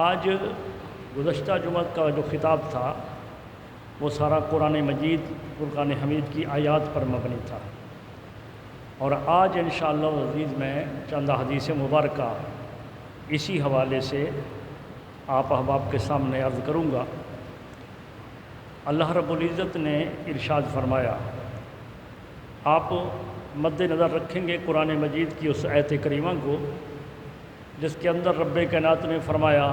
آج گزشتہ جمعہ کا جو خطاب تھا وہ سارا قرآن مجید فرقان حمید کی آیات پر مبنی تھا، اور آج انشاءاللہ العزیز میں چند حدیث مبارکہ اسی حوالے سے آپ احباب کے سامنے عرض کروں گا۔ اللہ رب العزت نے ارشاد فرمایا، آپ مد نظر رکھیں گے قرآن مجید کی اس آیت کریمہ کو جس کے اندر رب کائنات نے فرمایا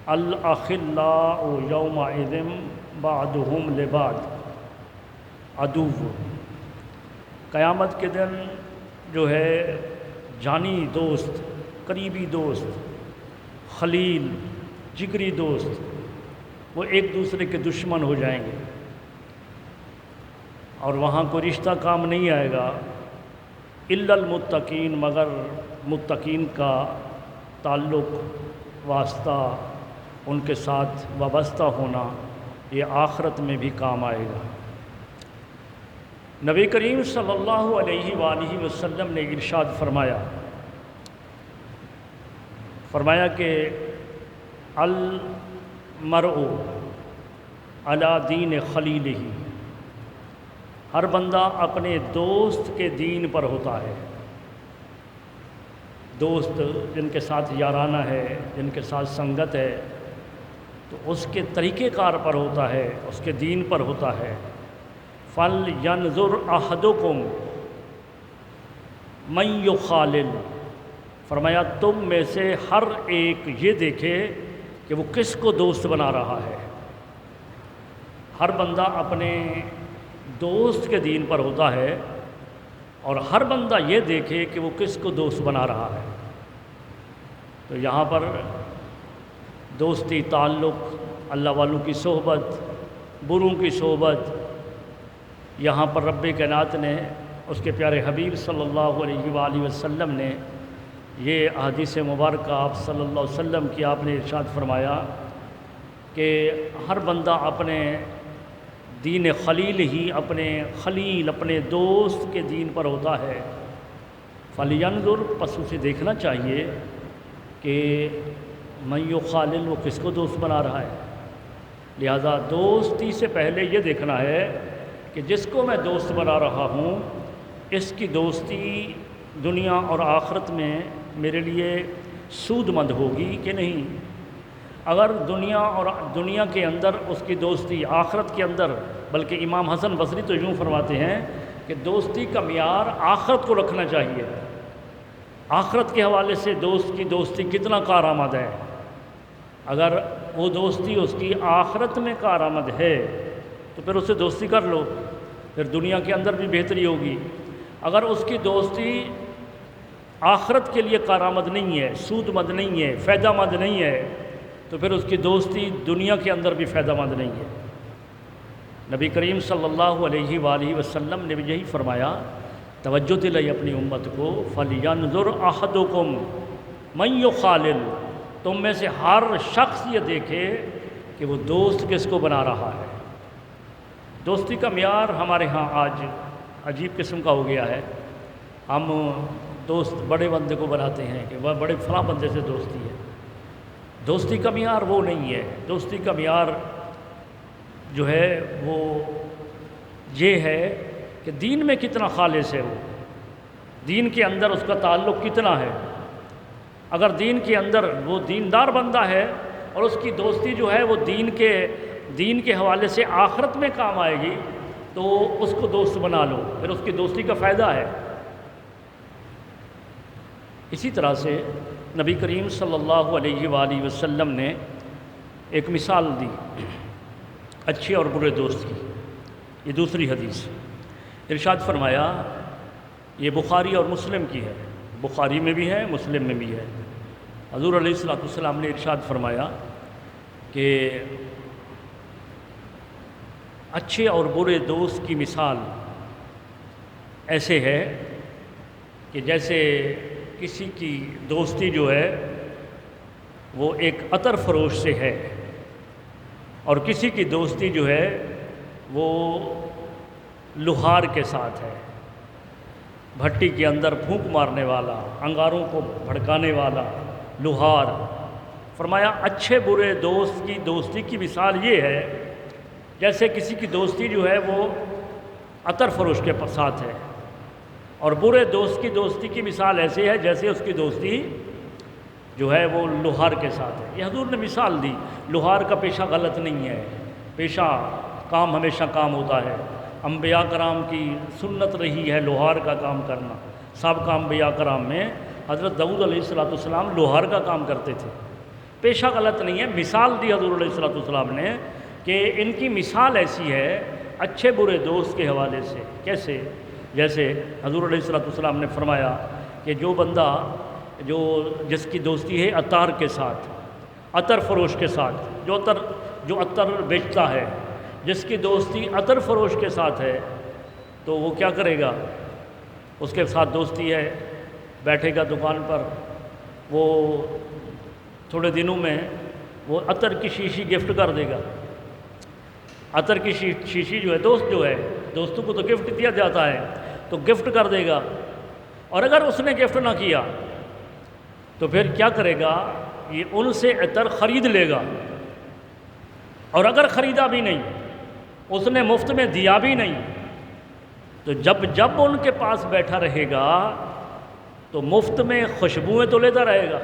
الاخلاء یومئذ بعضهم لبعض عدو۔ قیامت کے دن جو ہے جانی دوست، قریبی دوست، خلیل، جگری دوست وہ ایک دوسرے کے دشمن ہو جائیں گے، اور وہاں کوئی رشتہ کام نہیں آئے گا الا المتقین، مگر متقین کا تعلق، واسطہ، ان کے ساتھ وابستہ ہونا یہ آخرت میں بھی کام آئے گا۔ نبی کریم صلی اللہ علیہ وآلہ وسلم نے ارشاد فرمایا کہ المرء علی دین خلیلہ، ہر بندہ اپنے دوست کے دین پر ہوتا ہے۔ دوست جن کے ساتھ یارانہ ہے، جن کے ساتھ سنگت ہے، تو اس کے طریقہ کار پر ہوتا ہے، اس کے دین پر ہوتا ہے۔ فَلْيَنْظُرْ أَحَدُكُمْ مَنْ يُخَالِلُ، فرمایا تم میں سے ہر ایک یہ دیکھے کہ وہ کس کو دوست بنا رہا ہے۔ ہر بندہ اپنے دوست کے دین پر ہوتا ہے، اور ہر بندہ یہ دیکھے کہ وہ کس کو دوست بنا رہا ہے۔ تو یہاں پر دوستی، تعلق، اللہ والوں کی صحبت، بروں کی صحبت، یہاں پر رب کائنات نے، اس کے پیارے حبیب صلی اللہ علیہ وآلہ وسلم نے یہ احادیث مبارکہ آپ صلی اللہ علیہ وسلم کی آپ نے ارشاد فرمایا کہ ہر بندہ اپنے دین خلیل ہی، اپنے خلیل، اپنے دوست کے دین پر ہوتا ہے۔ فَلْيَنْظُرْ، پس اسے دیکھنا چاہیے کہ مَن یُخَالِل، وہ کس کو دوست بنا رہا ہے۔ لہذا دوستی سے پہلے یہ دیکھنا ہے کہ جس کو میں دوست بنا رہا ہوں اس کی دوستی دنیا اور آخرت میں میرے لیے سود مند ہوگی کہ نہیں۔ اگر دنیا کے اندر اس کی دوستی، آخرت کے اندر، بلکہ امام حسن بصری تو یوں فرماتے ہیں کہ دوستی کا معیار آخرت کو رکھنا چاہیے۔ آخرت کے حوالے سے دوست کی دوستی کتنا کارآمد ہے۔ اگر وہ دوستی اس کی آخرت میں کارآمد ہے تو پھر اس سے دوستی کر لو، پھر دنیا کے اندر بھی بہتری ہوگی۔ اگر اس کی دوستی آخرت کے لیے کارآمد نہیں ہے، سود مند نہیں ہے، فائدہ مند نہیں ہے، تو پھر اس کی دوستی دنیا کے اندر بھی فائدہ مند نہیں ہے۔ نبی کریم صلی اللہ علیہ وآلہ وسلم نے بھی یہی فرمایا، توجہ دلائی اپنی امت کو، فَلْيَنْظُرْ أَحَدُكُمْ مَنْ يُخَالِلُ، تم میں سے ہر شخص یہ دیکھے کہ وہ دوست کس کو بنا رہا ہے۔ دوستی کا معیار ہمارے ہاں آج عجیب قسم کا ہو گیا ہے۔ ہم دوست بڑے بندے کو بناتے ہیں کہ وہ بڑے فلاں بندے سے دوستی ہے۔ دوستی کا معیار وہ نہیں ہے۔ دوستی کا معیار جو ہے وہ یہ ہے کہ دین میں کتنا خالص ہے، وہ دین کے اندر اس کا تعلق کتنا ہے۔ اگر دین کے اندر وہ دیندار بندہ ہے اور اس کی دوستی جو ہے وہ دین کے حوالے سے آخرت میں کام آئے گی تو اس کو دوست بنا لو، پھر اس کی دوستی کا فائدہ ہے۔ اسی طرح سے نبی کریم صلی اللہ علیہ وآلہ وسلم نے ایک مثال دی اچھے اور برے دوست کی۔ یہ دوسری حدیث، ارشاد فرمایا، یہ بخاری اور مسلم کی ہے، بخاری میں بھی ہے، مسلم میں بھی ہے۔ حضور علیہ الصلوۃ والسلام نے ارشاد فرمایا کہ اچھے اور برے دوست کی مثال ایسے ہے کہ جیسے کسی کی دوستی جو ہے وہ ایک عطر فروش سے ہے، اور کسی کی دوستی جو ہے وہ لوہار کے ساتھ ہے، بھٹی کے اندر پھونک مارنے والا، انگاروں کو بھڑکانے والا لوہار، فرمایا اچھے برے دوست کی دوستی کی مثال یہ ہے جیسے کسی کی دوستی جو ہے وہ عطر فروش کے ساتھ ہے، اور برے دوست کی دوستی کی مثال ایسی ہے جیسے اس کی دوستی جو ہے وہ لوہار کے ساتھ ہے۔ یہ حضور نے مثال دی۔ لوہار کا پیشہ غلط نہیں ہے، پیشہ کام ہمیشہ کام ہوتا ہے۔ انبیاء کرام کی سنت رہی ہے لوہار کا کام کرنا۔ سابقہ انبیاء کرام میں حضرت داؤد علیہ السلام لوہار کا کام کرتے تھے۔ پیشہ غلط نہیں ہے، مثال دی حضور علیہ السلام نے کہ ان کی مثال ایسی ہے اچھے برے دوست کے حوالے سے۔ کیسے؟ جیسے حضور علیہ السلام نے فرمایا کہ جو بندہ جس کی دوستی ہے عطار کے ساتھ، عطر فروش کے ساتھ، جو عطر بیچتا ہے، جس کی دوستی عطر فروش کے ساتھ ہے تو وہ کیا کرے گا؟ اس کے ساتھ دوستی ہے، بیٹھے گا دکان پر، وہ تھوڑے دنوں میں وہ عطر کی شیشی گفٹ کر دے گا۔ عطر کی شیشی جو ہے دوستوں کو تو گفٹ دیا جاتا ہے، تو گفٹ کر دے گا۔ اور اگر اس نے گفٹ نہ کیا تو پھر کیا کرے گا؟ یہ ان سے عطر خرید لے گا، اور اگر خریدا بھی نہیں، اس نے مفت میں دیا بھی نہیں، تو جب ان کے پاس بیٹھا رہے گا تو مفت میں خوشبوئیں تو لیتا رہے گا۔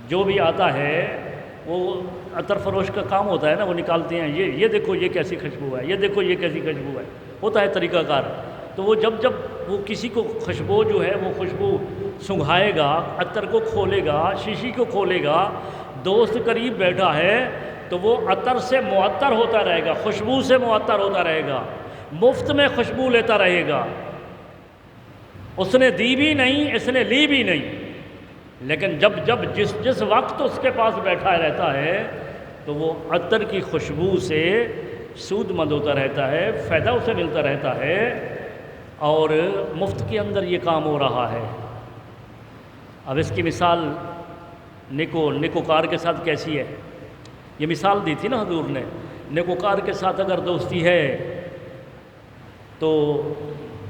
جو بھی آتا ہے وہ عطر فروش کا کام ہوتا ہے نا، وہ نکالتے ہیں یہ دیکھو یہ کیسی خوشبو ہے، یہ دیکھو یہ کیسی خوشبو ہے، ہوتا ہے طریقہ کار۔ تو وہ جب وہ کسی کو خوشبو جو ہے وہ خوشبو سنگھائے گا، عطر کو کھولے گا، شیشی کو کھولے گا، دوست قریب بیٹھا ہے تو وہ عطر سے معطر ہوتا رہے گا، خوشبو سے معطر ہوتا رہے گا، مفت میں خوشبو لیتا رہے گا۔ اس نے دی بھی نہیں، اس نے لی بھی نہیں، لیکن جب جس وقت اس کے پاس بیٹھا رہتا ہے تو وہ عطر کی خوشبو سے سود مند ہوتا رہتا ہے، فائدہ اسے ملتا رہتا ہے، اور مفت کے اندر یہ کام ہو رہا ہے۔ اب اس کی مثال نیکوکار کے ساتھ کیسی ہے؟ یہ مثال دی تھی نا حضور نے۔ نیکوکار کے ساتھ اگر دوستی ہے تو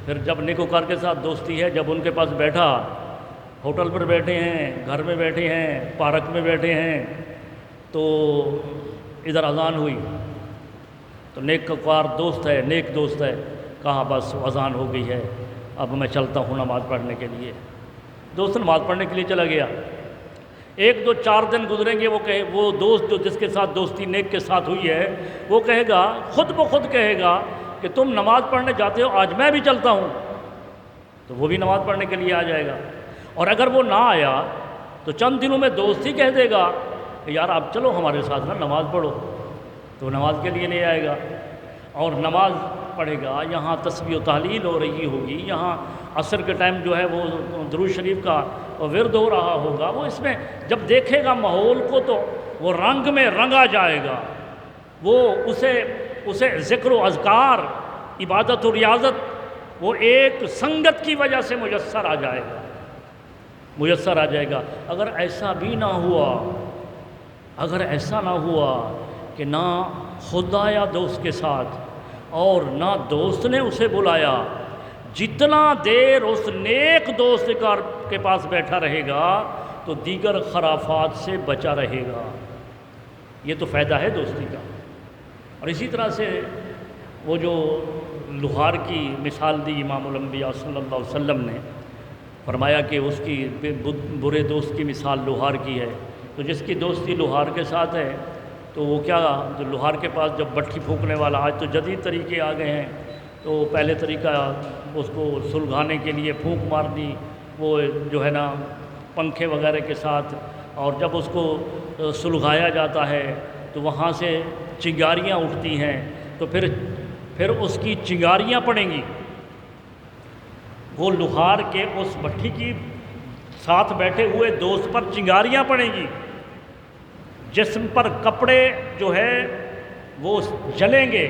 پھر جب نیکوکار کے ساتھ دوستی ہے، جب ان کے پاس بیٹھا، ہوٹل پر بیٹھے ہیں، گھر میں بیٹھے ہیں، پارک میں بیٹھے ہیں، تو ادھر اذان ہوئی تو نیکوکار دوست ہے، نیک دوست ہے، کہا بس اذان ہو گئی ہے، اب میں چلتا ہوں نماز پڑھنے کے لیے۔ دوست نماز پڑھنے کے لیے چلا گیا۔ 1-2-4 دن گزریں گے، وہ دوست جو جس کے ساتھ دوستی نیک کے ساتھ ہوئی ہے وہ کہے گا، خود بخود کہے گا کہ تم نماز پڑھنے جاتے ہو، آج میں بھی چلتا ہوں، تو وہ بھی نماز پڑھنے کے لیے آ جائے گا۔ اور اگر وہ نہ آیا تو چند دنوں میں دوست ہی کہہ دے گا کہ یار آپ چلو ہمارے ساتھ نا نماز پڑھو، تو نماز کے لیے نہیں آئے گا، اور نماز پڑھے گا، یہاں تسبیح و تحلیل ہو رہی ہوگی، یہاں عصر کے ٹائم جو ہے وہ درود شریف کا ورد ہو رہا ہوگا، وہ اس میں جب دیکھے گا ماحول کو تو وہ رنگ میں رنگا جائے گا، وہ اسے ذکر و اذکار، عبادت و ریاضت وہ ایک سنگت کی وجہ سے میسر آ جائے گا۔ اگر ایسا بھی نہ ہوا کہ نہ خود آیا دوست کے ساتھ اور نہ دوست نے اسے بلایا، جتنا دیر اس نیک دوست کے پاس بیٹھا رہے گا تو دیگر خرافات سے بچا رہے گا۔ یہ تو فائدہ ہے دوستی کا۔ اور اسی طرح سے وہ جو لوہار کی مثال دی امام الانبیاء صلی اللہ علیہ وسلم نے، فرمایا کہ اس کی برے دوست کی مثال لوہار کی ہے۔ تو جس کی دوستی لوہار کے ساتھ ہے تو وہ کیا، جو لوہار کے پاس جب بٹھی پھونکنے والا، آج تو جدید طریقے آ گئے ہیں، تو پہلے طریقہ اس کو سلگھانے کے لیے پھونک مار دی، وہ جو ہے نا پنکھے وغیرہ کے ساتھ، اور جب اس کو سلگھایا جاتا ہے تو وہاں سے چنگاریاں اٹھتی ہیں، تو پھر اس کی چنگاریاں پڑیں گی، وہ لوہار کے اس بھٹی کی ساتھ بیٹھے ہوئے دوست پر چنگاریاں پڑیں گی، جسم پر کپڑے جو ہے وہ جلیں گے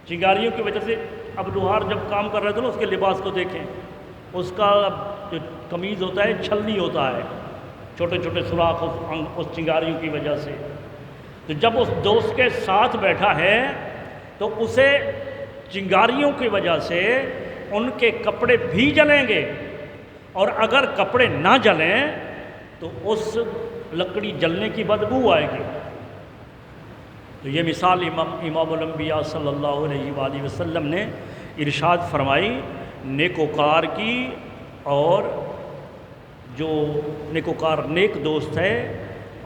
چنگاریوں کی وجہ سے۔ اب لوہار جب کام کر رہے تھے نا، اس کے لباس کو دیکھیں، اس کا جو قمیض ہوتا ہے چھلنی ہوتا ہے، چھوٹے چھوٹے سوراخ اس چنگاریوں کی وجہ سے۔ تو جب اس دوست کے ساتھ بیٹھا ہے تو اسے چنگاریوں کی وجہ سے ان کے کپڑے بھی جلیں گے، اور اگر کپڑے نہ جلیں تو اس لکڑی جلنے کی بدبو آئے گی۔ تو یہ مثال امام الانبیاء صلی اللہ علیہ وآلہ وسلم نے ارشاد فرمائی نیکوکار کی، اور جو نیکوکار نیک دوست ہے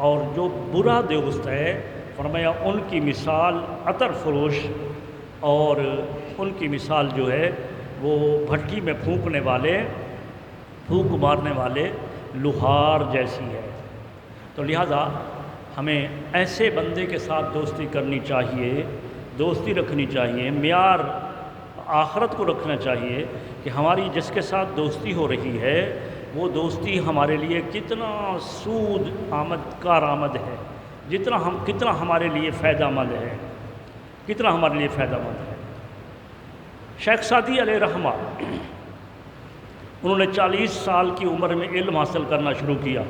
اور جو برا دوست ہے، فرمایا ان کی مثال عطر فروش اور ان کی مثال جو ہے وہ بھٹی میں پھونک مارنے والے لوہار جیسی ہے۔ تو لہذا ہمیں ایسے بندے کے ساتھ دوستی کرنی چاہیے، دوستی رکھنی چاہیے، معیار آخرت کو رکھنا چاہیے کہ ہماری جس کے ساتھ دوستی ہو رہی ہے وہ دوستی ہمارے لیے کتنا سود کارآمد ہے، کتنا ہمارے لیے فائدہ مند ہے، کتنا ہمارے لیے فائدہ مند ہے۔ شیخ سعدی علیہ رحمہ انہوں نے 40 سال کی عمر میں علم حاصل کرنا شروع کیا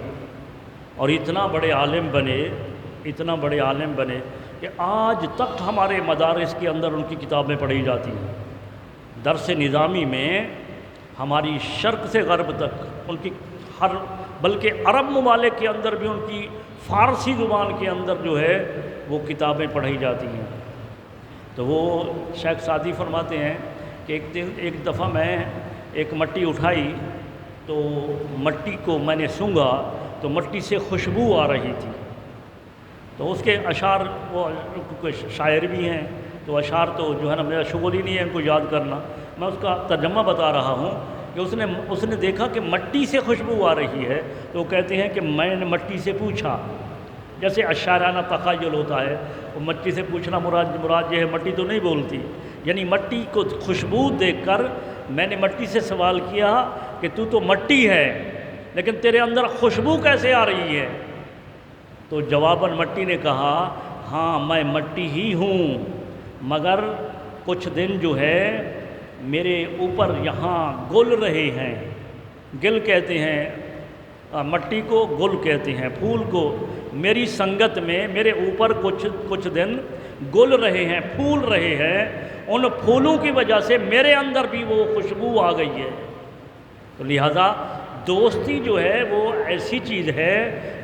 اور اتنا بڑے عالم بنے کہ آج تک ہمارے مدارس کے اندر ان کی کتابیں پڑھی جاتی ہیں۔ درس نظامی میں ہماری شرق سے غرب تک ان کی بلکہ عرب ممالک کے اندر بھی ان کی فارسی زبان کے اندر جو ہے وہ کتابیں پڑھی جاتی ہیں۔ تو وہ شیخ سعدی فرماتے ہیں کہ ایک دفعہ میں ایک مٹی اٹھائی تو مٹی کو میں نے سونگھا تو مٹی سے خوشبو آ رہی تھی۔ تو اس کے اشعار، وہ شاعر بھی ہیں تو اشعار تو جو ہے نا میرا شغل ہی نہیں ہے ان کو یاد کرنا، میں اس کا ترجمہ بتا رہا ہوں کہ اس نے دیکھا کہ مٹی سے خوشبو آ رہی ہے تو وہ کہتے ہیں کہ میں نے مٹی سے پوچھا، جیسے اشعرانہ تخیل ہوتا ہے، وہ مٹی سے پوچھنا مراد یہ ہے مٹی تو نہیں بولتی، یعنی مٹی کو خوشبو دیکھ کر میں نے مٹی سے سوال کیا کہ تو مٹی ہے لیکن تیرے اندر خوشبو کیسے آ رہی ہے؟ تو جواباً مٹی نے کہا ہاں میں مٹی ہی ہوں، مگر کچھ دن جو ہے میرے اوپر یہاں گل رہے ہیں، گل کہتے ہیں مٹی کو، گل کہتے ہیں پھول کو، میری سنگت میں میرے اوپر کچھ دن گل رہے ہیں، پھول رہے ہیں، ان پھولوں کی وجہ سے میرے اندر بھی وہ خوشبو آ گئی ہے۔ تو لہذا دوستی جو ہے وہ ایسی چیز ہے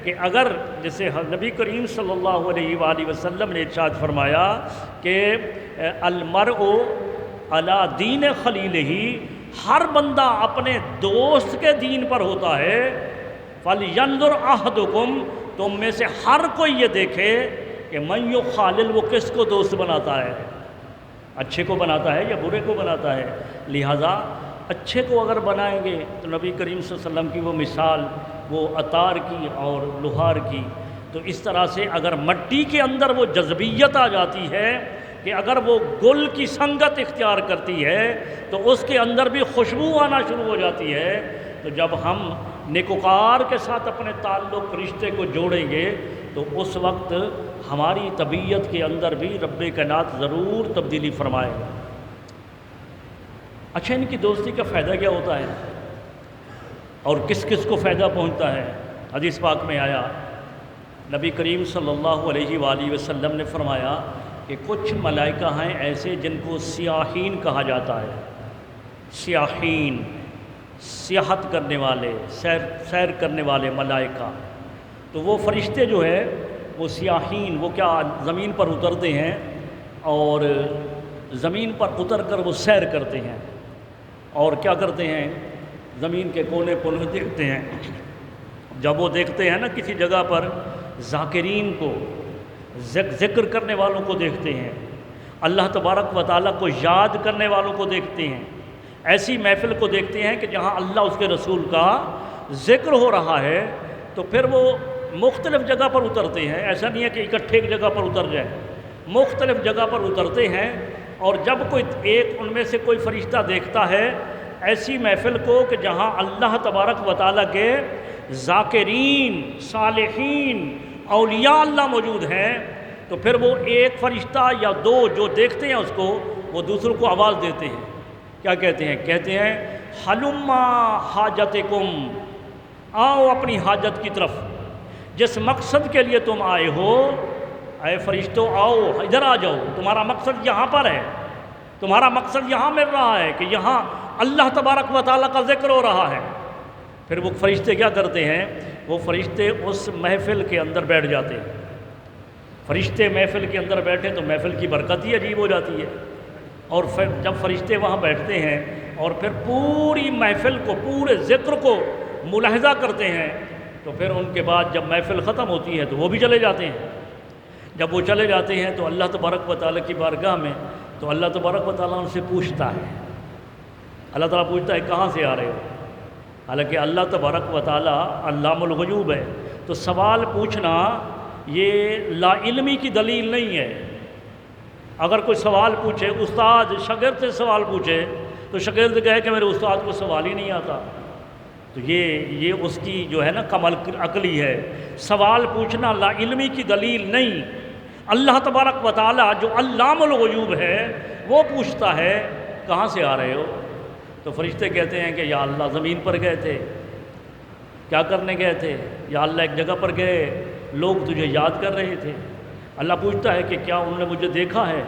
کہ اگر جیسے نبی کریم صلی اللہ علیہ وآلہ وسلم نے ارشاد فرمایا کہ المرء علی دین خلیلہ، ہر بندہ اپنے دوست کے دین پر ہوتا ہے، فَلْيَنْظُرْ أَحَدُكُمْ، تم میں سے ہر کوئی یہ دیکھے کہ من یخالل، وہ کس کو دوست بناتا ہے، اچھے کو بناتا ہے یا برے کو بناتا ہے۔ لہٰذا اچھے کو اگر بنائیں گے تو نبی کریم صلی اللہ علیہ وسلم کی وہ مثال وہ عطار کی اور لوہار کی، تو اس طرح سے اگر مٹی کے اندر وہ جذبیت آ جاتی ہے کہ اگر وہ گل کی سنگت اختیار کرتی ہے تو اس کے اندر بھی خوشبو آنا شروع ہو جاتی ہے، تو جب ہم نیکوکار کے ساتھ اپنے تعلق رشتے کو جوڑیں گے تو اس وقت ہماری طبیعت کے اندر بھی رب کائنات ضرور تبدیلی فرمائے گا۔ اچھا، ان کی دوستی کا فائدہ کیا ہوتا ہے اور کس کس کو فائدہ پہنچتا ہے؟ حدیث پاک میں آیا، نبی کریم صلی اللہ علیہ وآلہ وسلم نے فرمایا کہ کچھ ملائکہ ہیں ایسے جن کو سیاحین کہا جاتا ہے، سیاحین، سیاحت کرنے والے، سیر کرنے والے ملائکہ۔ تو وہ فرشتے جو ہے وہ سیاحین، وہ کیا زمین پر اترتے ہیں اور زمین پر اتر کر وہ سیر کرتے ہیں، اور کیا کرتے ہیں، زمین کے کونے کونے دیکھتے ہیں۔ جب وہ دیکھتے ہیں نا کسی جگہ پر ذاکرین کو، ذکر کرنے والوں کو دیکھتے ہیں، اللہ تبارک و تعالیٰ کو یاد کرنے والوں کو دیکھتے ہیں، ایسی محفل کو دیکھتے ہیں کہ جہاں اللہ اس کے رسول کا ذکر ہو رہا ہے، تو پھر وہ مختلف جگہ پر اترتے ہیں۔ ایسا نہیں ہے کہ اکٹھے ایک جگہ پر اتر جائیں، مختلف جگہ پر اترتے ہیں، اور جب کوئی ایک ان میں سے کوئی فرشتہ دیکھتا ہے ایسی محفل کو کہ جہاں اللہ تبارک و تعالیٰ کے ذاکرین، صالحین، اولیاء اللہ موجود ہیں، تو پھر وہ ایک فرشتہ یا دو جو دیکھتے ہیں اس کو، وہ دوسروں کو آواز دیتے ہیں۔ کیا کہتے ہیں؟ کہتے ہیں حلما حاجتکم، آؤ اپنی حاجت کی طرف، جس مقصد کے لیے تم آئے ہو، اے فرشتوں آؤ ادھر آ جاؤ، تمہارا مقصد یہاں پر ہے، تمہارا مقصد یہاں مل رہا ہے کہ یہاں اللہ تبارک و تعالیٰ کا ذکر ہو رہا ہے۔ پھر وہ فرشتے کیا کرتے ہیں وہ فرشتے اس محفل کے اندر بیٹھ جاتے ہیں۔ فرشتے محفل کے اندر بیٹھے تو محفل کی برکت ہی عجیب ہو جاتی ہے، اور پھر جب فرشتے وہاں بیٹھتے ہیں اور پھر پوری محفل کو، پورے ذکر کو ملاحظہ کرتے ہیں، تو پھر ان کے بعد جب محفل ختم ہوتی ہے تو وہ بھی چلے جاتے ہیں۔ جب وہ چلے جاتے ہیں تو اللہ تبارک و تعالیٰ کی بارگاہ میں، تو اللہ تبارک و تعالیٰ ان سے پوچھتا ہے، اللہ تعالیٰ پوچھتا ہے کہاں سے آ رہے ہو؟ حالانکہ اللہ تبارک و تعالیٰ علام الغیوب ہے، تو سوال پوچھنا یہ لا علمی کی دلیل نہیں ہے۔ اگر کوئی سوال پوچھے، استاد شاگرد سے سوال پوچھے تو شاگرد کہے کہ میرے استاد کو سوال ہی نہیں آتا، تو یہ اس کی جو ہے نا کم عقلی ہے۔ سوال پوچھنا لا علمی کی دلیل نہیں۔ اللہ تبارک و تعالیٰ جو علام الغیوب ہے وہ پوچھتا ہے کہاں سے آ رہے ہو؟ تو فرشتے کہتے ہیں کہ یا اللہ زمین پر گئے تھے۔ کیا کرنے گئے تھے؟ یا اللہ ایک جگہ پر گئے، لوگ تجھے یاد کر رہے تھے۔ اللہ پوچھتا ہے کہ کیا انہوں نے مجھے دیکھا ہے؟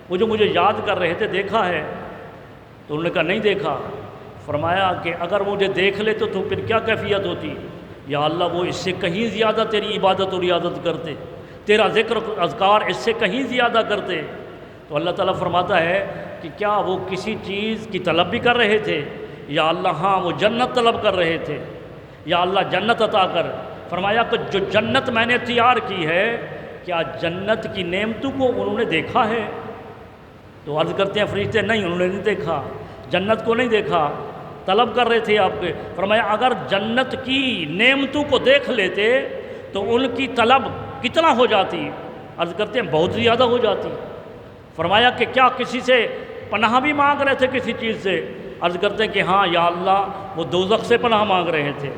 وہ جو مجھے یاد کر رہے تھے دیکھا ہے؟ تو انہوں نے کہا نہیں دیکھا۔ فرمایا کہ اگر مجھے دیکھ لیتے تو پھر کیا کیفیت ہوتی؟ یا اللہ وہ اس سے کہیں زیادہ تیری عبادت اور عیادت کرتے، تیرا ذکر اذکار اس سے کہیں زیادہ کرتے۔ تو اللہ تعالیٰ فرماتا ہے کہ کیا وہ کسی چیز کی طلب بھی کر رہے تھے؟ یا اللہ ہاں وہ جنت طلب کر رہے تھے، یا اللہ جنت عطا کر۔ فرمایا کہ جو جنت میں نے تیار کی ہے، کیا جنت کی نعمتوں کو انہوں نے دیکھا ہے؟ تو عرض کرتے ہیں فرشتے نہیں، انہوں نے نہیں دیکھا، جنت کو نہیں دیکھا، طلب کر رہے تھے آپ کے۔ فرمایا اگر جنت کی نعمتوں کو دیکھ لیتے تو ان کی طلب کتنا ہو جاتی؟ عرض کرتے ہیں بہت زیادہ ہو جاتی۔ فرمایا کہ کیا کسی سے پناہ بھی مانگ رہے تھے کسی چیز سے؟ عرض کرتے ہیں کہ ہاں یا اللہ وہ دوزخ سے پناہ مانگ رہے تھے۔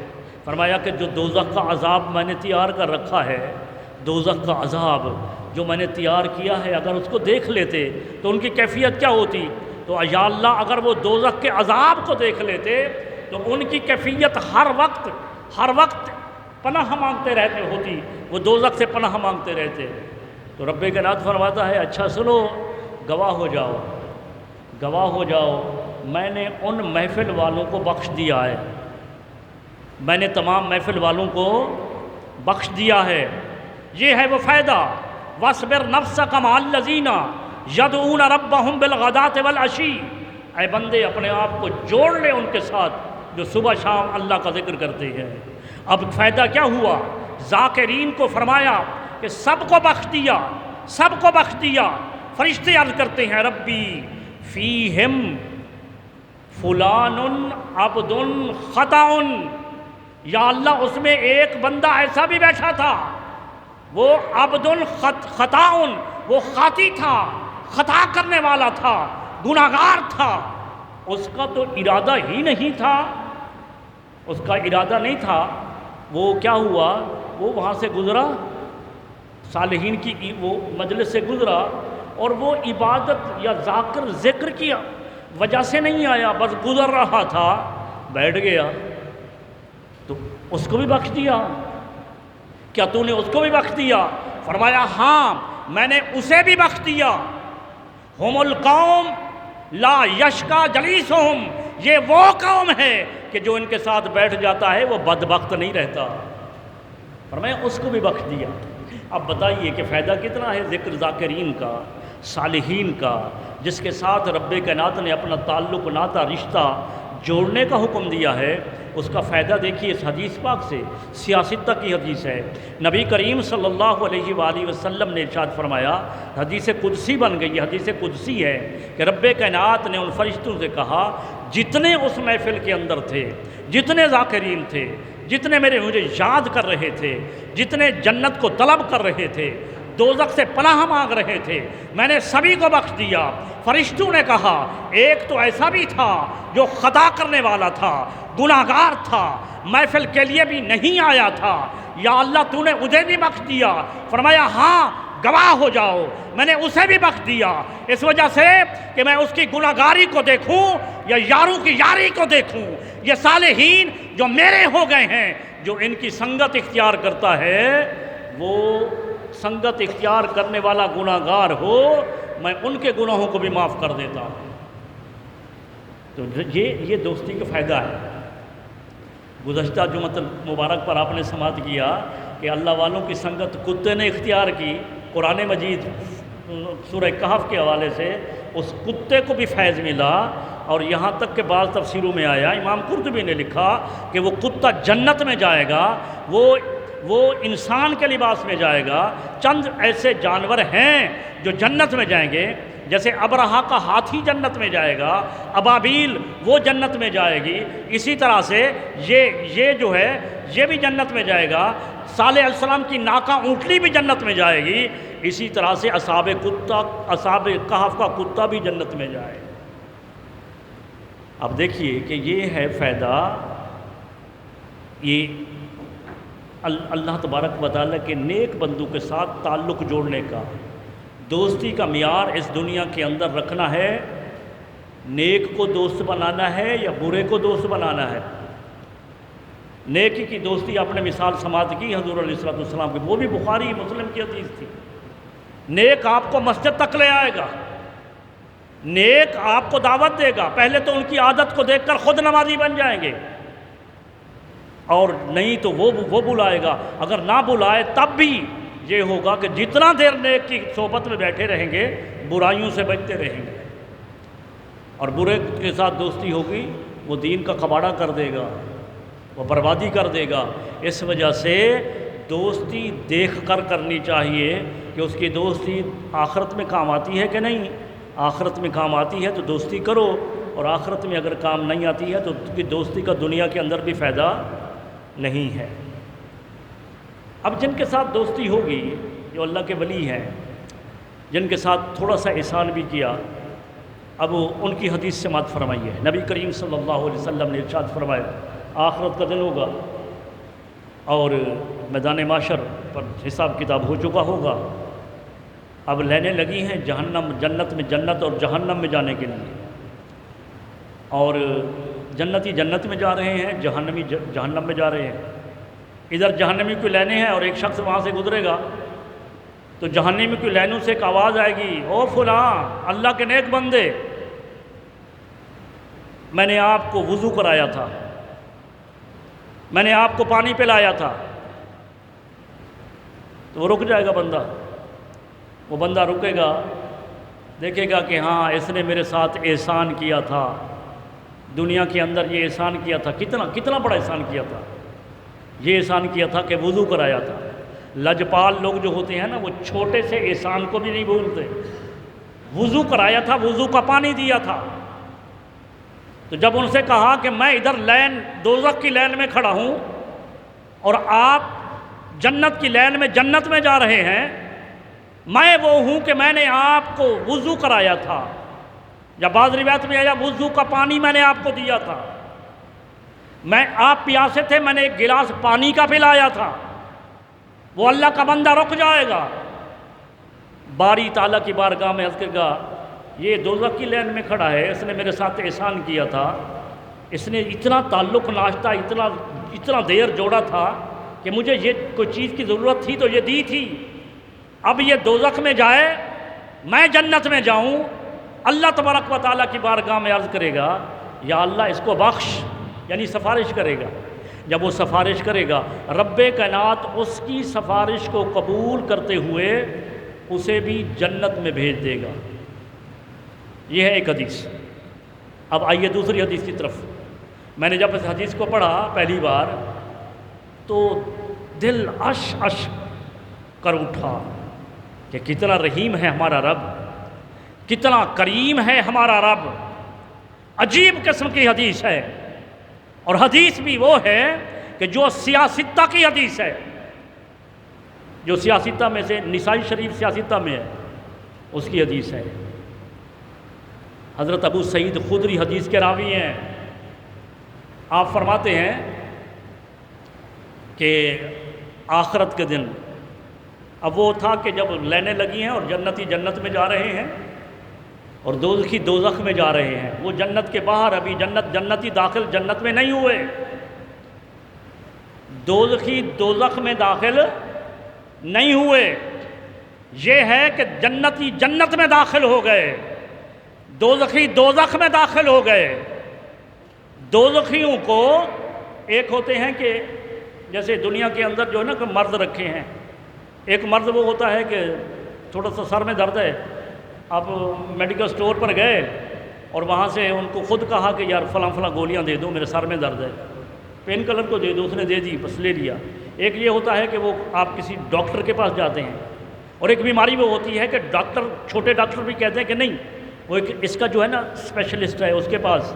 فرمایا کہ جو دوزخ کا عذاب میں نے تیار کر رکھا ہے، دوزخ کا عذاب جو میں نے تیار کیا ہے، اگر اس کو دیکھ لیتے تو ان کی کیفیت کیا ہوتی؟ تو یا اللہ اگر وہ دوزخ کے عذاب کو دیکھ لیتے تو ان کی کیفیت ہر وقت پناہ مانگتے رہتے ہوتی، وہ دوزخ سے پناہ مانگتے رہتے۔ تو رب کائنات فرماتا ہے اچھا سنو، گواہ ہو جاؤ، میں نے ان محفل والوں کو بخش دیا ہے، میں نے تمام محفل والوں کو بخش دیا ہے۔ یہ ہے وہ فائدہ، وَاصْبِرْ نَفْسَكَ مَعَ الَّذِينَ يَدْعُونَ رَبَّهُمْ بِالْغَدَاةِ وَالْعَشِيِّ۔ اے بندے اپنے آپ کو جوڑ لے ان کے ساتھ جو صبح شام اللہ کا ذکر کرتے ہیں۔ اب فائدہ کیا ہوا؟ ذاکرین کو فرمایا کہ سب کو بخش دیا۔ فرشتے عرض کرتے ہیں ربی فیہم فلان عبد خطا، یا اللہ اس میں ایک بندہ ایسا بھی بیٹھا تھا، وہ عبد خطا، وہ خاطی تھا، خطا کرنے والا تھا، گناہگار تھا، اس کا تو ارادہ ہی نہیں تھا، اس کا ارادہ نہیں تھا۔ وہ کیا ہوا؟ وہ وہاں سے گزرا، صالحین کی وہ مجلس سے گزرا، اور وہ عبادت یا ذکر کی وجہ سے نہیں آیا، بس گزر رہا تھا، بیٹھ گیا۔ تو اس کو بھی بخش دیا؟ کیا تو نے اس کو بھی بخش دیا؟ فرمایا ہاں میں نے اسے بھی بخش دیا۔ ہم القوم لا یشکا جلیسہم، یہ وہ قوم ہے کہ جو ان کے ساتھ بیٹھ جاتا ہے وہ بدبخت نہیں رہتا۔ فرمایا اس کو بھی بخش دیا۔ اب بتائیے کہ فائدہ کتنا ہے ذکر ذاکرین کا، صالحین کا، جس کے ساتھ رب کائنات نے اپنا تعلق، ناطہ، رشتہ جوڑنے کا حکم دیا ہے۔ اس کا فائدہ دیکھیے اس حدیث پاک سے، سیاستہ کی حدیث ہے۔ نبی کریم صلی اللہ علیہ وآلہ وسلم نے ارشاد فرمایا، حدیث قدسی بن گئی، حدیث قدسی ہے کہ رب کائنات نے ان فرشتوں سے کہا جتنے اس محفل کے اندر تھے، جتنے ذاکرین تھے، جتنے مجھے یاد کر رہے تھے، جتنے جنت کو طلب کر رہے تھے، دوزخ سے پناہ مانگ رہے تھے، میں نے سبھی کو بخش دیا۔ فرشتوں نے کہا ایک تو ایسا بھی تھا جو خطا کرنے والا تھا، گناہگار تھا، محفل کے لیے بھی نہیں آیا تھا، یا اللہ تو نے اسے بھی بخش دیا۔ فرمایا ہاں گواہ ہو جاؤ، میں نے اسے بھی بخش دیا، اس وجہ سے کہ میں اس کی گناہگاری کو دیکھوں یا یاروں کی یاری کو دیکھوں۔ یہ صالحین جو میرے ہو گئے ہیں، جو ان کی سنگت اختیار کرتا ہے، وہ سنگت اختیار کرنے والا گناہگار ہو، میں ان کے گناہوں کو بھی معاف کر دیتا ہوں۔ تو یہ دوستی کا فائدہ ہے۔ گزشتہ جمعۃ المبارک پر آپ نے سماعت کیا کہ اللہ والوں کی سنگت کتے نے اختیار کی. قرآن مجید سورہ کہف کے حوالے سے اس کتے کو بھی فیض ملا، اور یہاں تک کہ بعض تفسیروں میں آیا، امام قرطبی نے لکھا کہ وہ کتا جنت میں جائے گا، وہ انسان کے لباس میں جائے گا. چند ایسے جانور ہیں جو جنت میں جائیں گے، جیسے ابرہا کا ہاتھی جنت میں جائے گا، ابابیل وہ جنت میں جائے گی. اسی طرح سے یہ جو ہے یہ بھی جنت میں جائے گا. صالح علیہ السلام کی ناکہ اونٹلی بھی جنت میں جائے گی. اسی طرح سے اصحاب کہف کا کتا بھی جنت میں جائے. اب دیکھیے کہ یہ ہے فائدہ، یہ اللہ تبارک و تعالیٰ کے نیک بندوں کے ساتھ تعلق جوڑنے کا. دوستی کا معیار اس دنیا کے اندر رکھنا ہے، نیک کو دوست بنانا ہے یا برے کو دوست بنانا ہے. نیکی کی دوستی آپ نے مثال سماعت کی حضور علیہ السلام کی، وہ بھی بخاری مسلم کی حدیث تھی. نیک آپ کو مسجد تک لے آئے گا، نیک آپ کو دعوت دے گا، پہلے تو ان کی عادت کو دیکھ کر خود نمازی بن جائیں گے، اور نہیں تو وہ بلائے گا. اگر نہ بلائے تب بھی یہ ہوگا کہ جتنا دیر نیک کی صحبت میں بیٹھے رہیں گے برائیوں سے بچتے رہیں گے. اور برے کے ساتھ دوستی ہوگی وہ دین کا کباڑہ کر دے گا، وہ بربادی کر دے گا. اس وجہ سے دوستی دیکھ کر کرنی چاہیے کہ اس کی دوستی آخرت میں کام آتی ہے کہ نہیں. آخرت میں کام آتی ہے تو دوستی کرو، اور آخرت میں اگر کام نہیں آتی ہے تو اس کی دوستی کا دنیا کے اندر بھی فائدہ نہیں ہے. اب جن کے ساتھ دوستی ہوگی جو اللہ کے ولی ہیں، جن کے ساتھ تھوڑا سا احسان بھی کیا، اب ان کی حدیث سے سماعت فرمائیے. نبی کریم صلی اللہ علیہ وسلم نے ارشاد فرمایا، آخرت کا دن ہوگا اور میدان معاشر پر حساب کتاب ہو چکا ہوگا. اب لینے لگی ہیں جنت میں جنت اور جہنم میں جانے کے لیے، اور جنتی جنت میں جا رہے ہیں، جہنمی جہنم میں جا رہے ہیں. ادھر جہنمی کو لینے ہیں اور ایک شخص وہاں سے گزرے گا تو جہنمی کی لینوں سے ایک آواز آئے گی، او فلاں اللہ کے نیک بندے، میں نے آپ کو وضو کرایا تھا، میں نے آپ کو پانی پلایا تھا. تو وہ رک جائے گا بندہ، وہ بندہ رکے گا، دیکھے گا کہ ہاں اس نے میرے ساتھ احسان کیا تھا، دنیا کے اندر یہ احسان کیا تھا. کتنا بڑا احسان کیا تھا. یہ احسان کیا تھا کہ وضو کرایا تھا. لجپال لوگ جو ہوتے ہیں نا، وہ چھوٹے سے احسان کو بھی نہیں بھولتے. وضو کرایا تھا، وضو کا پانی دیا تھا. تو جب ان سے کہا کہ میں ادھر لین دوزخ کی لین میں کھڑا ہوں اور آپ جنت کی لین میں جنت میں جا رہے ہیں، میں وہ ہوں کہ میں نے آپ کو وضو کرایا تھا، یا بعض روایت میں آیا وضو کا پانی میں نے آپ کو دیا تھا، میں آپ پیاسے تھے، میں نے ایک گلاس پانی کا پلایا تھا. وہ اللہ کا بندہ رک جائے گا، باری تعالیٰ کی بارگاہ میں عرض کرے گا، یہ دوزخ کی لین میں کھڑا ہے، اس نے میرے ساتھ احسان کیا تھا، اس نے اتنا تعلق ناشتہ اتنا دیر جوڑا تھا کہ مجھے یہ کوئی چیز کی ضرورت تھی تو یہ دی تھی، اب یہ دوزخ میں جائے میں جنت میں جاؤں. اللہ تبارک و تعالیٰ کی بارگاہ میں عرض کرے گا، یا اللہ اس کو بخش، یعنی سفارش کرے گا. جب وہ سفارش کرے گا، رب کائنات اس کی سفارش کو قبول کرتے ہوئے اسے بھی جنت میں بھیج دے گا. یہ ہے ایک حدیث. اب آئیے دوسری حدیث کی طرف. میں نے جب اس حدیث کو پڑھا پہلی بار تو دل اش کر اٹھا کہ کتنا رحیم ہے ہمارا رب، کتنا کریم ہے ہمارا رب. عجیب قسم کی حدیث ہے، اور حدیث بھی وہ ہے کہ جو سیاستہ کی حدیث ہے، جو سیاستہ میں سے نسائی شریف سیاستہ میں ہے اس کی حدیث ہے. حضرت ابو سعید خدری حدیث کے راوی ہیں. آپ فرماتے ہیں کہ آخرت کے دن اب وہ تھا کہ جب لینے لگی ہیں اور جنتی جنت میں جا رہے ہیں اور دوزخی دوزخ میں جا رہے ہیں. وہ جنت کے باہر، ابھی جنتی داخل جنت میں نہیں ہوئے، دوزخی دوزخ میں داخل نہیں ہوئے. یہ ہے کہ جنتی جنت میں داخل ہو گئے، دوزخی دوزخ میں داخل ہو گئے. دوزخیوں کو ایک ہوتے ہیں کہ جیسے دنیا کے اندر جو ہے نا کہ مرض رکھے ہیں، ایک مرض وہ ہوتا ہے کہ تھوڑا سا سر میں درد ہے، آپ میڈیکل سٹور پر گئے اور وہاں سے ان کو خود کہا کہ یار فلاں فلاں گولیاں دے دو، میرے سر میں درد ہے، پین کلر کو دے دو، اس نے دے دی، بس لے لیا۔ ایک یہ ہوتا ہے کہ وہ آپ کسی ڈاکٹر کے پاس جاتے ہیں، اور ایک بیماری وہ ہوتی ہے کہ ڈاکٹر، چھوٹے ڈاکٹر بھی کہتے ہیں کہ نہیں، وہ ایک اس کا جو ہے نا اسپیشلسٹ ہے، اس کے پاس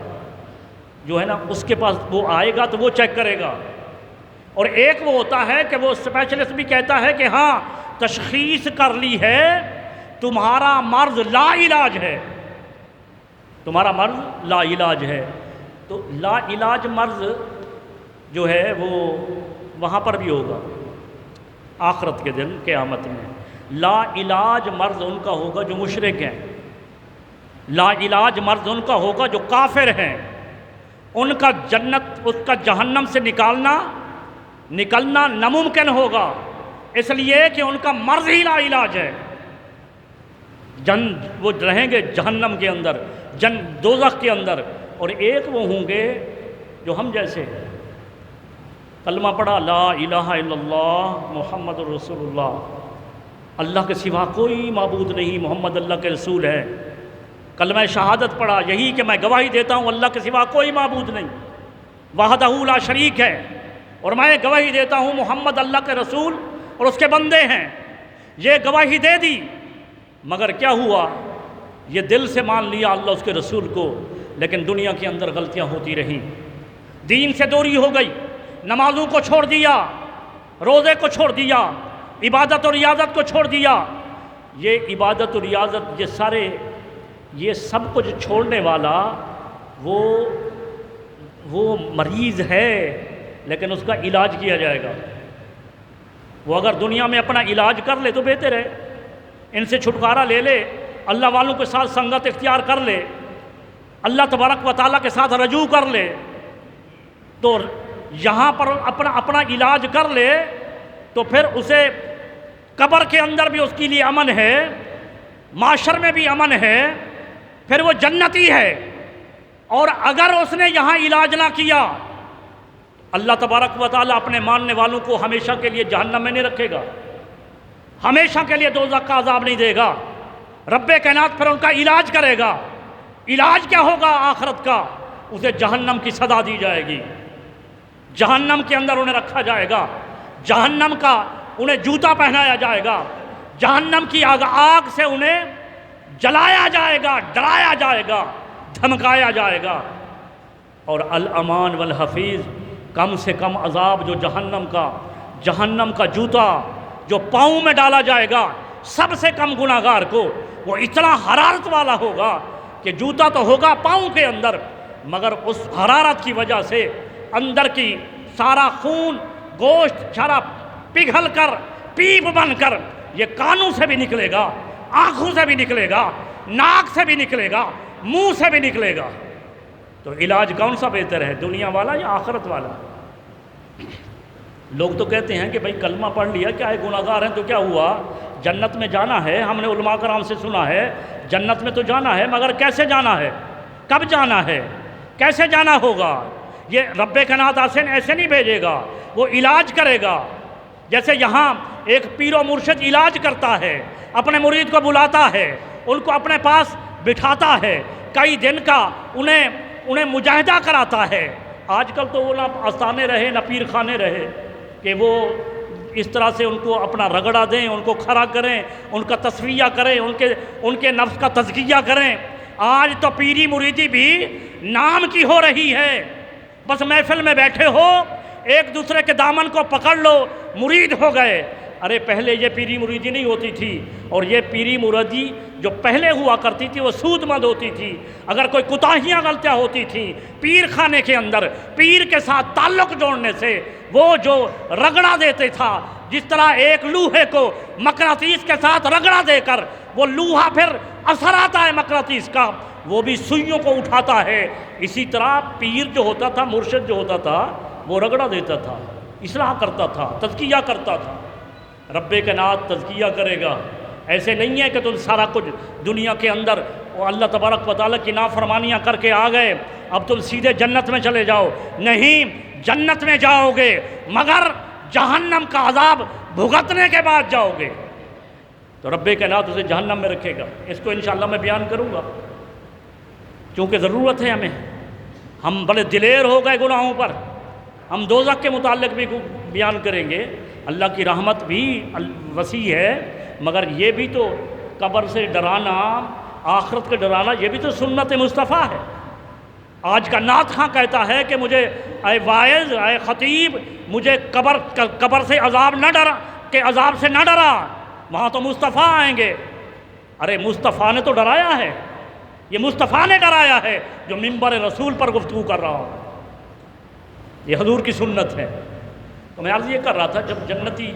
جو ہے نا اس کے پاس وہ آئے گا تو وہ چیک کرے گا۔ اور ایک وہ ہوتا ہے کہ وہ اسپیشلسٹ بھی کہتا ہے کہ ہاں تشخیص کر لی ہے، تمہارا مرض لا علاج ہے، تمہارا مرض لا علاج ہے۔ تو لا علاج مرض جو ہے وہ وہاں پر بھی ہوگا آخرت کے دن قیامت میں۔ لا علاج مرض ان کا ہوگا جو مشرک ہیں، لا علاج مرض ان کا ہوگا جو کافر ہیں، ان کا جنت، اس کا جہنم سے نکلنا ناممکن ہوگا، اس لیے کہ ان کا مرض ہی لا علاج ہے۔ وہ رہیں گے جہنم کے اندر، دوزخ کے اندر۔ اور ایک وہ ہوں گے جو ہم جیسے کلمہ پڑھا لا الہ الا اللہ محمد الرسول اللہ، اللہ کے سوا کوئی معبود نہیں، محمد اللہ کے رسول ہے، کلمہ شہادت پڑھا، یہی کہ میں گواہی دیتا ہوں اللہ کے سوا کوئی معبود نہیں، وحدہ لا شریک ہے، اور میں گواہی دیتا ہوں محمد اللہ کے رسول اور اس کے بندے ہیں۔ یہ گواہی دے دی، مگر کیا ہوا؟ یہ دل سے مان لیا اللہ اس کے رسول کو، لیکن دنیا کے اندر غلطیاں ہوتی رہیں، دین سے دوری ہو گئی، نمازوں کو چھوڑ دیا، روزے کو چھوڑ دیا، عبادت اور ریاضت کو چھوڑ دیا۔ یہ عبادت اور ریاضت، یہ سب کچھ چھوڑنے والا وہ مریض ہے، لیکن اس کا علاج کیا جائے گا۔ وہ اگر دنیا میں اپنا علاج کر لے تو بہتر ہے، ان سے چھٹکارا لے لے، اللہ والوں کے ساتھ سنگت اختیار کر لے، اللہ تبارک و تعالیٰ کے ساتھ رجوع کر لے، تو یہاں پر اپنا علاج کر لے، تو پھر اسے قبر کے اندر بھی اس کے لیے امن ہے، معاشر میں بھی امن ہے، پھر وہ جنتی ہے۔ اور اگر اس نے یہاں علاج نہ کیا، اللہ تبارک و تعالیٰ اپنے ماننے والوں کو ہمیشہ کے لیے جہنم میں نہیں رکھے گا، ہمیشہ کے لیے دوزخ کا عذاب نہیں دے گا۔ رب کائنات پھر ان کا علاج کرے گا۔ علاج کیا ہوگا آخرت کا؟ اسے جہنم کی صدا دی جائے گی، جہنم کے اندر انہیں رکھا جائے گا، جہنم کا انہیں جوتا پہنایا جائے گا، جہنم کی آگ سے انہیں جلایا جائے گا، ڈرایا جائے گا، دھمکایا جائے گا۔ اور الامان والحفیظ، کم سے کم عذاب جو جہنم کا جوتا جو پاؤں میں ڈالا جائے گا سب سے کم گناہگار کو، وہ اتنا حرارت والا ہوگا کہ جوتا تو ہوگا پاؤں کے اندر، مگر اس حرارت کی وجہ سے اندر کی سارا خون گوشت سارا پگھل کر پیپ بن کر یہ کانوں سے بھی نکلے گا، آنکھوں سے بھی نکلے گا، ناک سے بھی نکلے گا، منہ سے بھی نکلے گا۔ تو علاج کون سا بہتر ہے، دنیا والا یا آخرت والا؟ لوگ تو کہتے ہیں کہ بھائی کلمہ پڑھ لیا، کیا ہے گناہگار ہیں تو کیا ہوا، جنت میں جانا ہے، ہم نے علماء کرام سے سنا ہے جنت میں تو جانا ہے، مگر کیسے جانا ہے، کب جانا ہے، کیسے جانا ہوگا؟ یہ رب کائنات ایسے نہیں بھیجے گا، وہ علاج کرے گا۔ جیسے یہاں ایک پیر و مرشد علاج کرتا ہے، اپنے مرید کو بلاتا ہے، ان کو اپنے پاس بٹھاتا ہے، کئی دن کا انہیں مجاہدہ کراتا ہے۔ آج کل تو وہ نہ آستانے رہے نہ پیر خانے رہے کہ وہ اس طرح سے ان کو اپنا رگڑا دیں، ان کو کھڑا کریں، ان کا تصفیہ کریں، ان کے نفس کا تزکیہ کریں۔ آج تو پیری مریدی بھی نام کی ہو رہی ہے، بس محفل میں بیٹھے ہو، ایک دوسرے کے دامن کو پکڑ لو، مرید ہو گئے۔ ارے پہلے یہ پیری مریدی نہیں ہوتی تھی، اور یہ پیری مریدی جو پہلے ہوا کرتی تھی وہ سود مند ہوتی تھی۔ اگر کوئی کوتاہیاں غلطیاں ہوتی تھیں پیر خانے کے اندر، پیر کے ساتھ تعلق جوڑنے سے وہ جو رگڑا دیتے تھا، جس طرح ایک لوہے کو مقناطیس کے ساتھ رگڑا دے کر وہ لوہا پھر اثر آتا ہے مقناطیس کا، وہ بھی سوئیوں کو اٹھاتا ہے، اسی طرح پیر جو ہوتا تھا، مرشد جو ہوتا تھا، وہ رگڑا دیتا تھا، اصلاح کرتا تھا، تزکیہ کرتا تھا۔ رب کائنات تزکیہ کرے گا۔ ایسے نہیں ہے کہ تم سارا کچھ دنیا کے اندر اللہ تبارک و تعالیٰ کی نافرمانیاں کر کے آ گئے اب تم سیدھے جنت میں چلے جاؤ. نہیں، جنت میں جاؤ گے مگر جہنم کا عذاب بھگتنے کے بعد جاؤ گے. تو رب کائنات اسے جہنم میں رکھے گا. اس کو انشاءاللہ میں بیان کروں گا کیونکہ ضرورت ہے ہمیں. ہم بڑے دلیر ہو گئے گناہوں پر. ہم دوزخ کے متعلق بھی بیان کریں گے. اللہ کی رحمت بھی وسیع ہے مگر یہ بھی تو قبر سے ڈرانا، آخرت کا ڈرانا، یہ بھی تو سنت مصطفیٰ ہے. آج کا نعت خواں کہتا ہے کہ مجھے اے واعظ، اے خطیب، مجھے قبر سے عذاب نہ ڈرا، کہ عذاب سے نہ ڈرا، وہاں تو مصطفیٰ آئیں گے. ارے مصطفیٰ نے تو ڈرایا ہے، یہ مصطفیٰ نے ڈرایا ہے جو منبر رسول پر گفتگو کر رہا ہوں. یہ حضور کی سنت ہے. تو میں عرض یہ کر رہا تھا جب جنتی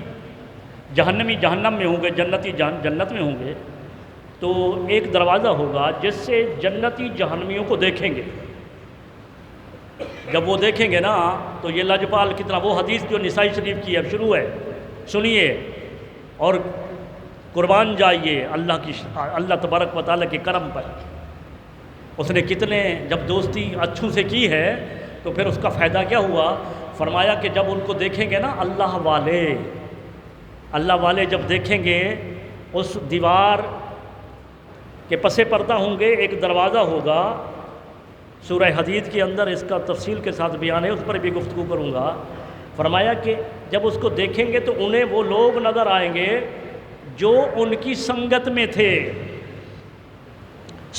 جہنمی جہنم میں ہوں گے، جنتی جنت میں ہوں گے تو ایک دروازہ ہوگا جس سے جنتی جہنمیوں کو دیکھیں گے. جب وہ دیکھیں گے نا تو یہ لاجپال کتنا، وہ حدیث جو نسائی شریف کی اب شروع ہے، سنیے اور قربان جائیے اللہ تبارک و تعالیٰ کے کرم پر. اس نے کتنے جب دوستی اچھوں سے کی ہے تو پھر اس کا فائدہ کیا ہوا. فرمایا کہ جب ان کو دیکھیں گے نا اللہ والے جب دیکھیں گے اس دیوار کے پس پردہ ہوں گے، ایک دروازہ ہوگا. سورہ حدید کے اندر اس کا تفصیل کے ساتھ بیان ہے، اس پر بھی گفتگو کروں گا. فرمایا کہ جب اس کو دیکھیں گے تو انہیں وہ لوگ نظر آئیں گے جو ان کی سنگت میں تھے.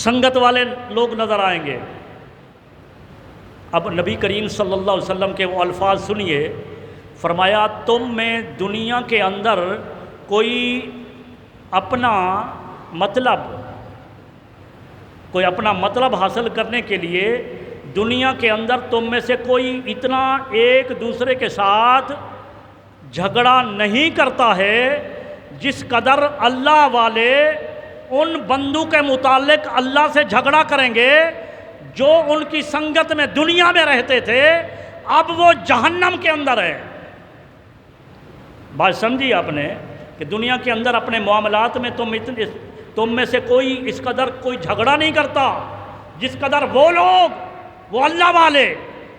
سنگت والے لوگ نظر آئیں گے. اب نبی کریم صلی اللہ علیہ وسلم کے وہ الفاظ سنیے. فرمایا تم میں دنیا کے اندر کوئی اپنا مطلب حاصل کرنے کے لیے دنیا کے اندر تم میں سے کوئی اتنا ایک دوسرے کے ساتھ جھگڑا نہیں کرتا ہے جس قدر اللہ والے ان بندوں کے متعلق اللہ سے جھگڑا کریں گے جو ان کی سنگت میں دنیا میں رہتے تھے، اب وہ جہنم کے اندر ہے. بات سمجھی آپ نے کہ دنیا کے اندر اپنے معاملات میں تم میں سے کوئی اس قدر کوئی جھگڑا نہیں کرتا جس قدر وہ لوگ، وہ اللہ والے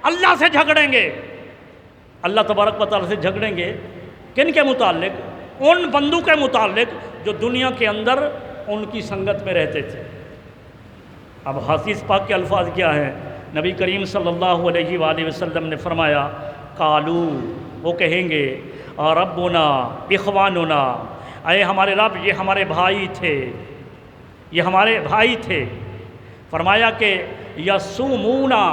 اللہ سے جھگڑیں گے. اللہ تبارک و تعالیٰ سے جھگڑیں گے کن کے متعلق؟ ان بندوں کے متعلق جو دنیا کے اندر ان کی سنگت میں رہتے تھے. اب حدیث پاک کے الفاظ کیا ہیں؟ نبی کریم صلی اللہ علیہ وآلہ وسلم نے فرمایا قالو، وہ کہیں گے ربنا اخواننا، اے ہمارے رب یہ ہمارے بھائی تھے، یہ ہمارے بھائی تھے. فرمایا کہ یصوموننا،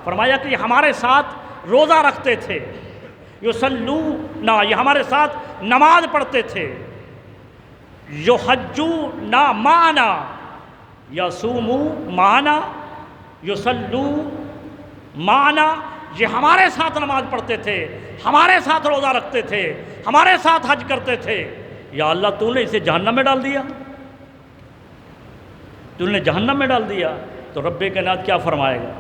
فرمایا کہ یہ ہمارے ساتھ روزہ رکھتے تھے. یصلونا، یہ ہمارے ساتھ نماز پڑھتے تھے. یحجونا معنا، یصومو معنا، یصلو معنا، یہ ہمارے ساتھ نماز پڑھتے تھے، ہمارے ساتھ روزہ رکھتے تھے، ہمارے ساتھ حج کرتے تھے. یا اللہ تو نے اسے جہنم میں ڈال دیا، تو نے جہنم میں ڈال دیا. تو رب کائنات کیا فرمائے گا؟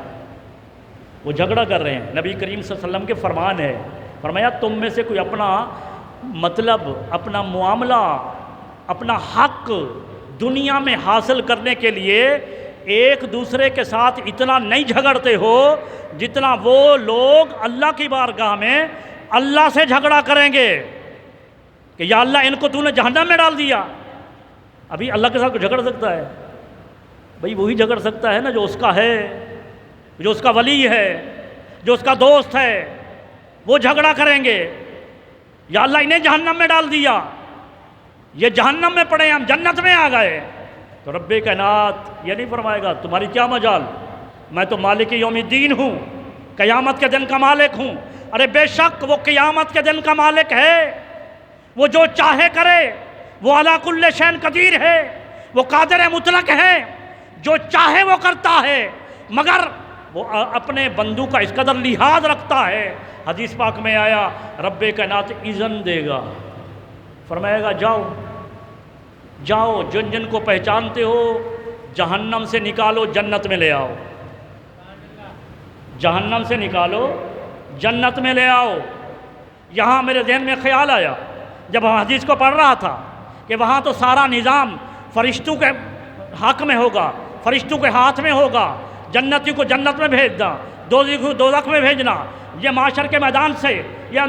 وہ جھگڑا کر رہے ہیں. نبی کریم صلی اللہ علیہ وسلم کے فرمان ہے. فرمایا تم میں سے کوئی اپنا مطلب، اپنا معاملہ، اپنا حق دنیا میں حاصل کرنے کے لیے ایک دوسرے کے ساتھ اتنا نہیں جھگڑتے ہو جتنا وہ لوگ اللہ کی بارگاہ میں اللہ سے جھگڑا کریں گے کہ یا اللہ ان کو تو نے جہنم میں ڈال دیا. ابھی اللہ کے ساتھ کوئی جھگڑ سکتا ہے؟ بھئی وہی جھگڑ سکتا ہے نا جو اس کا ہے، جو اس کا ولی ہے، جو اس کا دوست ہے. وہ جھگڑا کریں گے یا اللہ انہیں جہنم میں ڈال دیا، یہ جہنم میں پڑے، ہم جنت میں آ گئے. تو رب کائنات یہ نہیں فرمائے گا تمہاری کیا مجال، میں تو مالک یوم الدین ہوں، قیامت کے دن کا مالک ہوں. ارے بے شک وہ قیامت کے دن کا مالک ہے، وہ جو چاہے کرے، وہ علی کل شیء قدیر ہے، وہ قادر مطلق ہے، جو چاہے وہ کرتا ہے، مگر وہ اپنے بندوں کا اس قدر لحاظ رکھتا ہے. حدیث پاک میں آیا رب کائنات اذن دے گا، فرمائے گا جاؤ جن جن کو پہچانتے ہو جہنم سے نکالو، جنت میں لے آؤ. جہنم سے نکالو، جنت میں لے آؤ. یہاں میرے ذہن میں خیال آیا جب ہم حدیث کو پڑھ رہا تھا کہ وہاں تو سارا نظام فرشتوں کے حق میں ہوگا، فرشتوں کے ہاتھ میں ہوگا، جنتی کو جنت میں بھیجنا، دوزخی کو دوزخ میں بھیجنا، یہ معاشر کے میدان سے یہ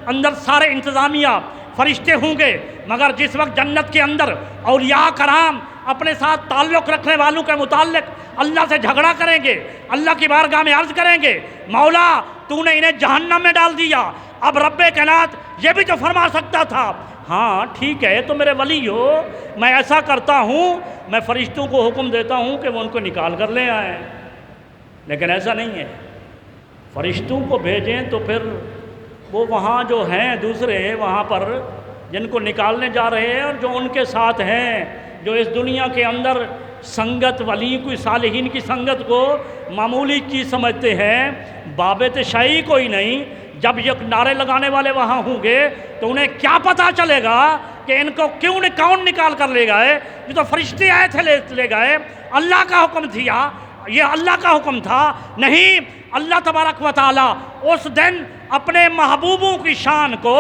اندر سارے انتظامیہ فرشتے ہوں گے، مگر جس وقت جنت کے اندر اولیاء کرام اپنے ساتھ تعلق رکھنے والوں کے متعلق اللہ سے جھگڑا کریں گے، اللہ کی بارگاہ میں عرض کریں گے مولا تو نے انہیں جہنم میں ڈال دیا، اب رب کائنات یہ بھی تو فرما سکتا تھا ہاں ٹھیک ہے تو میرے ولی ہو، میں ایسا کرتا ہوں میں فرشتوں کو حکم دیتا ہوں کہ وہ ان کو نکال کر لے آئیں، لیکن ایسا نہیں ہے، فرشتوں کو بھیجیں تو پھر وہ وہاں جو ہیں دوسرے وہاں پر جن کو نکالنے جا رہے ہیں اور جو ان کے ساتھ ہیں، جو اس دنیا کے اندر سنگت ولی کوئی صالحین کی سنگت کو معمولی چیز سمجھتے ہیں، بابت شاہی کوئی نہیں، جب یہ نعرے لگانے والے وہاں ہوں گے تو انہیں کیا پتہ چلے گا کہ ان کو کون نکال کر لے گئے، یہ تو فرشتے آئے تھے لے گئے، اللہ کا حکم تھا، یہ اللہ کا حکم تھا، نہیں اللہ تبارک و تعالی اس دن اپنے محبوبوں کی شان کو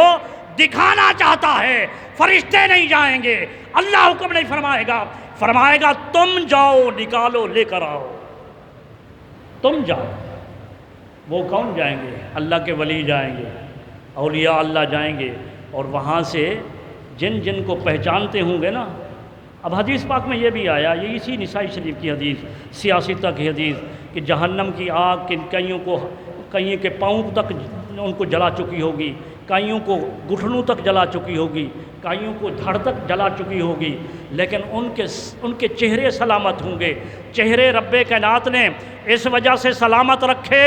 دکھانا چاہتا ہے، فرشتے نہیں جائیں گے، اللہ حکم نہیں فرمائے گا تم جاؤ نکالو لے کر آؤ، تم جاؤ۔ وہ کون جائیں گے؟ اللہ کے ولی جائیں گے، اولیاء اللہ جائیں گے، اور وہاں سے جن کو پہچانتے ہوں گے نا، اب حدیث پاک میں یہ بھی آیا، یہ اسی نسائی شریف کی حدیث، سیاستہ کی حدیث، کہ جہنم کی آگ کئیوں کے پاؤں تک ان کو جلا چکی ہوگی، کئیوں کو گھٹنوں تک جلا چکی ہوگی، کئیوں کو دھڑ تک جلا چکی ہوگی، لیکن ان کے چہرے سلامت ہوں گے۔ چہرے رب کائنات نے اس وجہ سے سلامت رکھے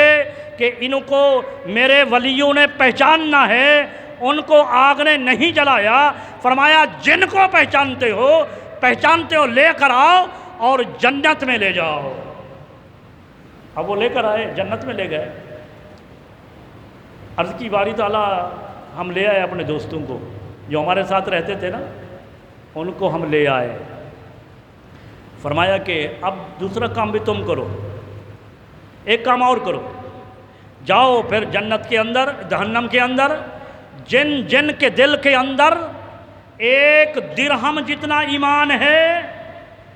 کہ ان کو میرے ولیوں نے پہچاننا ہے، ان کو آگ نے نہیں جلایا، فرمایا جن کو پہچانتے ہو لے کر آؤ اور جنت میں لے جاؤ۔ اب وہ لے کر آئے، جنت میں لے گئے۔ عرض کی باری تعالیٰ ہم لے آئے اپنے دوستوں کو جو ہمارے ساتھ رہتے تھے نا، ان کو ہم لے آئے، فرمایا کہ اب دوسرا کام بھی تم کرو، ایک کام اور کرو، جاؤ پھر جنت کے اندر جہنم کے اندر جن کے دل کے اندر 1 درہم جتنا ایمان ہے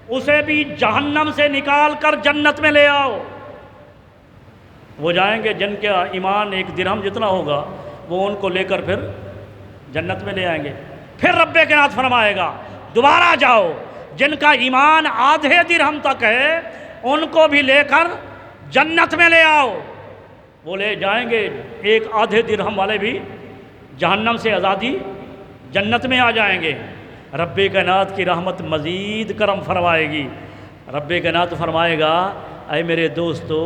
اسے بھی جہنم سے نکال کر جنت میں لے آؤ۔ وہ جائیں گے جن کا ایمان 1 درہم جتنا ہوگا، وہ ان کو لے کر پھر جنت میں لے آئیں گے۔ پھر رب کائنات فرمائے گا دوبارہ جاؤ، جن کا ایمان آدھے درہم تک ہے ان کو بھی لے کر جنت میں لے آؤ۔ وہ لے جائیں گے، 1 آدھے درہم والے بھی جہنم سے آزادی جنت میں آ جائیں گے۔ رب کائنات کی رحمت مزید کرم فرمائے گی، رب کائنات فرمائے گا اے میرے دوستو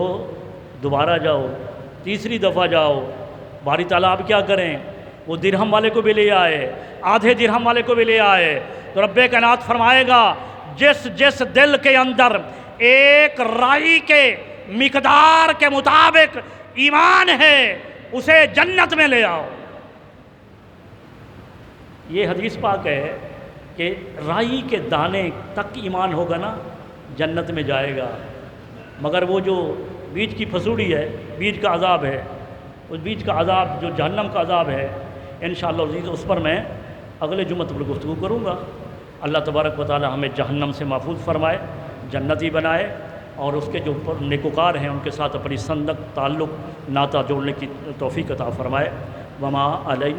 دوبارہ جاؤ، تیسری دفعہ جاؤ۔ باری تعالیٰ اب کیا کریں؟ وہ درہم والے کو بھی لے آئے، آدھے درہم والے کو بھی لے آئے، تو رب کائنات فرمائے گا جس دل کے اندر 1 رائی کے مقدار کے مطابق ایمان ہے اسے جنت میں لے آؤ۔ یہ حدیث پاک ہے کہ رائی کے دانے تک ایمان ہوگا نا جنت میں جائے گا، مگر وہ جو بیج کی پھسوڑی ہے، بیج کا عذاب ہے، اس بیج کا عذاب جو جہنم کا عذاب ہے، انشاءاللہ عزیز اس پر میں اگلے جمعہ پر گفتگو کروں گا۔ اللہ تبارک و تعالی ہمیں جہنم سے محفوظ فرمائے، جنتی بنائے، اور اس کے جو نیکوکار ہیں ان کے ساتھ اپنی صندق تعلق ناطہ جوڑنے کی توفیق عطا فرمائے۔ وما علینا